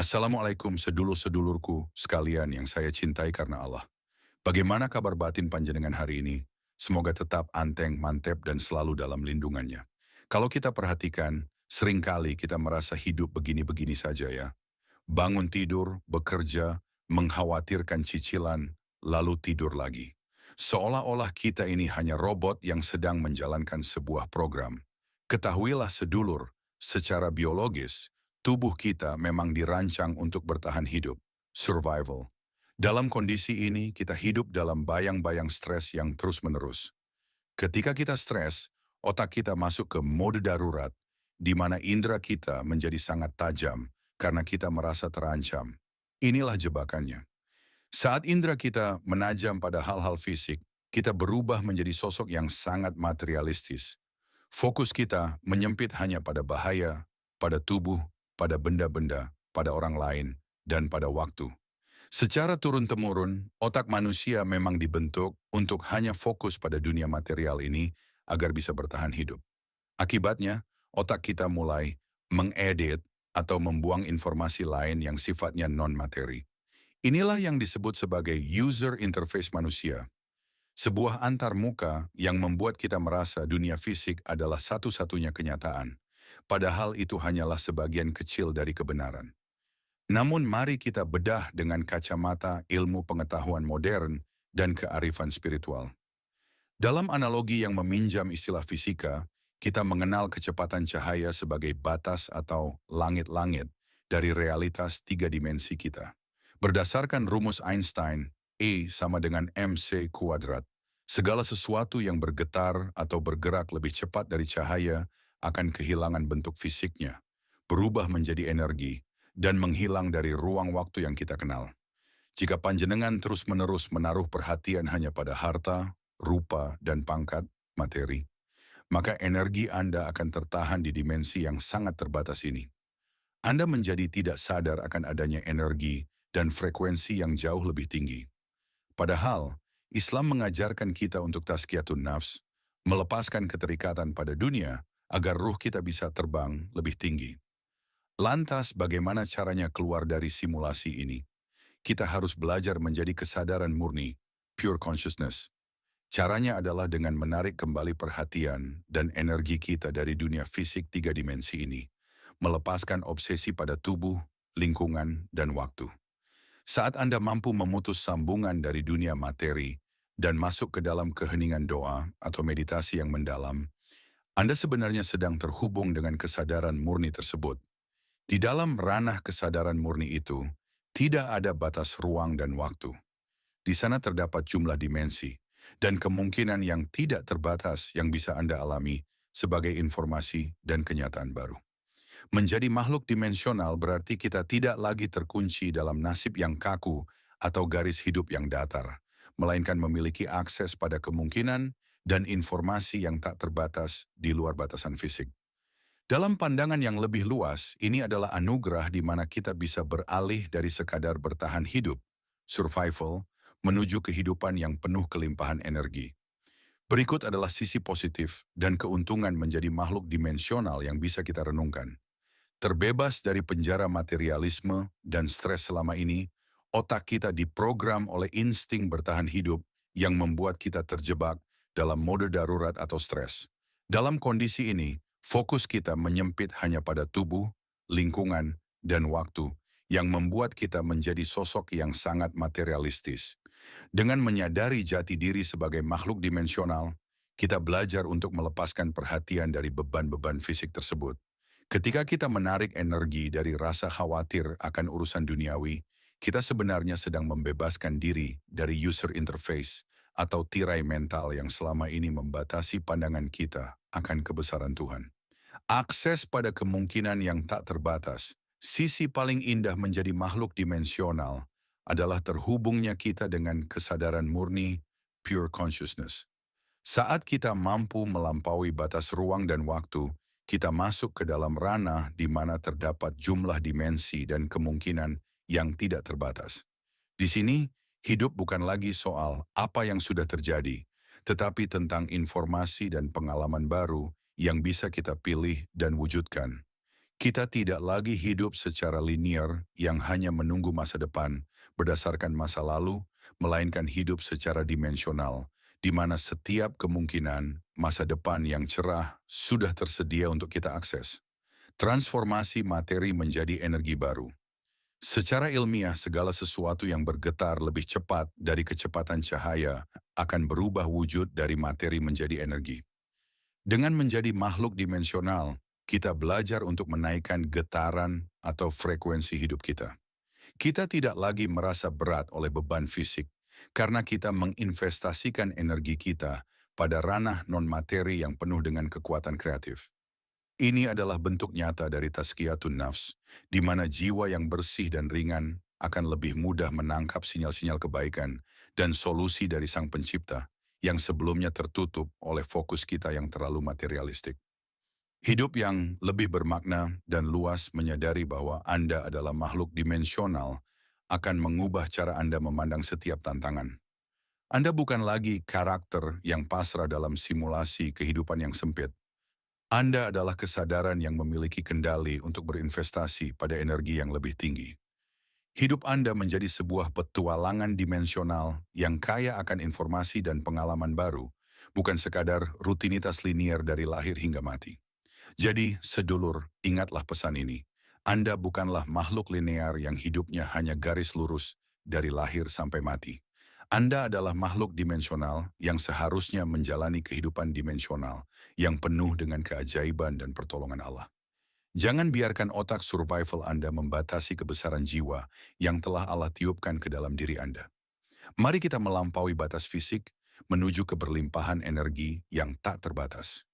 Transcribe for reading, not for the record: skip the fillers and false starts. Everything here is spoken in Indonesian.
Assalamualaikum sedulur-sedulurku sekalian yang saya cintai karena Allah. Bagaimana kabar batin panjenengan hari ini? Semoga tetap anteng, mantep, dan selalu dalam lindungannya. Kalau kita perhatikan, seringkali kita merasa hidup begini-begini saja ya. Bangun tidur, bekerja, mengkhawatirkan cicilan, lalu tidur lagi. Seolah-olah kita ini hanya robot yang sedang menjalankan sebuah program. Ketahuilah sedulur, secara biologis, tubuh kita memang dirancang untuk bertahan hidup, survival. Dalam kondisi ini, kita hidup dalam bayang-bayang stres yang terus-menerus. Ketika kita stres, otak kita masuk ke mode darurat, di mana indera kita menjadi sangat tajam karena kita merasa terancam. Inilah jebakannya. Saat indera kita menajam pada hal-hal fisik, kita berubah menjadi sosok yang sangat materialistis. Fokus kita menyempit hanya pada bahaya, pada tubuh, pada benda-benda, pada orang lain, dan pada waktu. Secara turun-temurun, otak manusia memang dibentuk untuk hanya fokus pada dunia material ini agar bisa bertahan hidup. Akibatnya, otak kita mulai mengedit atau membuang informasi lain yang sifatnya non-materi. Inilah yang disebut sebagai user interface manusia, sebuah antarmuka yang membuat kita merasa dunia fisik adalah satu-satunya kenyataan, padahal itu hanyalah sebagian kecil dari kebenaran. Namun mari kita bedah dengan kacamata ilmu pengetahuan modern dan kearifan spiritual. Dalam analogi yang meminjam istilah fisika, kita mengenal kecepatan cahaya sebagai batas atau langit-langit dari realitas tiga dimensi kita. Berdasarkan rumus Einstein, E sama dengan mc kuadrat. Segala sesuatu yang bergetar atau bergerak lebih cepat dari cahaya akan kehilangan bentuk fisiknya, berubah menjadi energi, dan menghilang dari ruang waktu yang kita kenal. Jika panjenengan terus-menerus menaruh perhatian hanya pada harta, rupa, dan pangkat, materi, maka energi Anda akan tertahan di dimensi yang sangat terbatas ini. Anda menjadi tidak sadar akan adanya energi dan frekuensi yang jauh lebih tinggi. Padahal, Islam mengajarkan kita untuk tazkiyatun nafs, melepaskan keterikatan pada dunia agar ruh kita bisa terbang lebih tinggi. Lantas, bagaimana caranya keluar dari simulasi ini? Kita harus belajar menjadi kesadaran murni, pure consciousness. Caranya adalah dengan menarik kembali perhatian dan energi kita dari dunia fisik tiga dimensi ini, melepaskan obsesi pada tubuh, lingkungan, dan waktu. Saat Anda mampu memutus sambungan dari dunia materi dan masuk ke dalam keheningan doa atau meditasi yang mendalam, Anda sebenarnya sedang terhubung dengan kesadaran murni tersebut. Di dalam ranah kesadaran murni itu, tidak ada batas ruang dan waktu. Di sana terdapat jumlah dimensi dan kemungkinan yang tidak terbatas yang bisa Anda alami sebagai informasi dan kenyataan baru. Menjadi makhluk dimensional berarti kita tidak lagi terkunci dalam nasib yang kaku atau garis hidup yang datar, melainkan memiliki akses pada kemungkinan dan informasi yang tak terbatas di luar batasan fisik. Dalam pandangan yang lebih luas, ini adalah anugerah di mana kita bisa beralih dari sekadar bertahan hidup, survival, menuju kehidupan yang penuh kelimpahan energi. Berikut adalah sisi positif dan keuntungan menjadi makhluk dimensional yang bisa kita renungkan. Terbebas dari penjara materialisme dan stres selama ini, otak kita diprogram oleh insting bertahan hidup yang membuat kita terjebak dalam mode darurat atau stres. Dalam kondisi ini, fokus kita menyempit hanya pada tubuh, lingkungan, dan waktu yang membuat kita menjadi sosok yang sangat materialistis. Dengan menyadari jati diri sebagai makhluk dimensional, kita belajar untuk melepaskan perhatian dari beban-beban fisik tersebut. Ketika kita menarik energi dari rasa khawatir akan urusan duniawi, kita sebenarnya sedang membebaskan diri dari user interface atau tirai mental yang selama ini membatasi pandangan kita akan kebesaran Tuhan. Akses pada kemungkinan yang tak terbatas, sisi paling indah menjadi makhluk dimensional adalah terhubungnya kita dengan kesadaran murni, pure consciousness. Saat kita mampu melampaui batas ruang dan waktu, kita masuk ke dalam ranah di mana terdapat jumlah dimensi dan kemungkinan yang tidak terbatas. Di sini, hidup bukan lagi soal apa yang sudah terjadi, tetapi tentang informasi dan pengalaman baru yang bisa kita pilih dan wujudkan. Kita tidak lagi hidup secara linear yang hanya menunggu masa depan berdasarkan masa lalu, melainkan hidup secara dimensional, di mana setiap kemungkinan masa depan yang cerah sudah tersedia untuk kita akses. Transformasi materi menjadi energi baru. Secara ilmiah, segala sesuatu yang bergetar lebih cepat dari kecepatan cahaya akan berubah wujud dari materi menjadi energi. Dengan menjadi makhluk dimensional, kita belajar untuk menaikkan getaran atau frekuensi hidup kita. Kita tidak lagi merasa berat oleh beban fisik, karena kita menginvestasikan energi kita pada ranah non-materi yang penuh dengan kekuatan kreatif. Ini adalah bentuk nyata dari tazkiyatun nafs, di mana jiwa yang bersih dan ringan akan lebih mudah menangkap sinyal-sinyal kebaikan dan solusi dari Sang Pencipta yang sebelumnya tertutup oleh fokus kita yang terlalu materialistik. Hidup yang lebih bermakna dan luas menyadari bahwa Anda adalah makhluk dimensional akan mengubah cara Anda memandang setiap tantangan. Anda bukan lagi karakter yang pasrah dalam simulasi kehidupan yang sempit. Anda adalah kesadaran yang memiliki kendali untuk berinvestasi pada energi yang lebih tinggi. Hidup Anda menjadi sebuah petualangan dimensional yang kaya akan informasi dan pengalaman baru, bukan sekadar rutinitas linier dari lahir hingga mati. Jadi, sedulur, ingatlah pesan ini. Anda bukanlah makhluk linear yang hidupnya hanya garis lurus dari lahir sampai mati. Anda adalah makhluk dimensional yang seharusnya menjalani kehidupan dimensional yang penuh dengan keajaiban dan pertolongan Allah. Jangan biarkan otak survival Anda membatasi kebesaran jiwa yang telah Allah tiupkan ke dalam diri Anda. Mari kita melampaui batas fisik menuju keberlimpahan energi yang tak terbatas.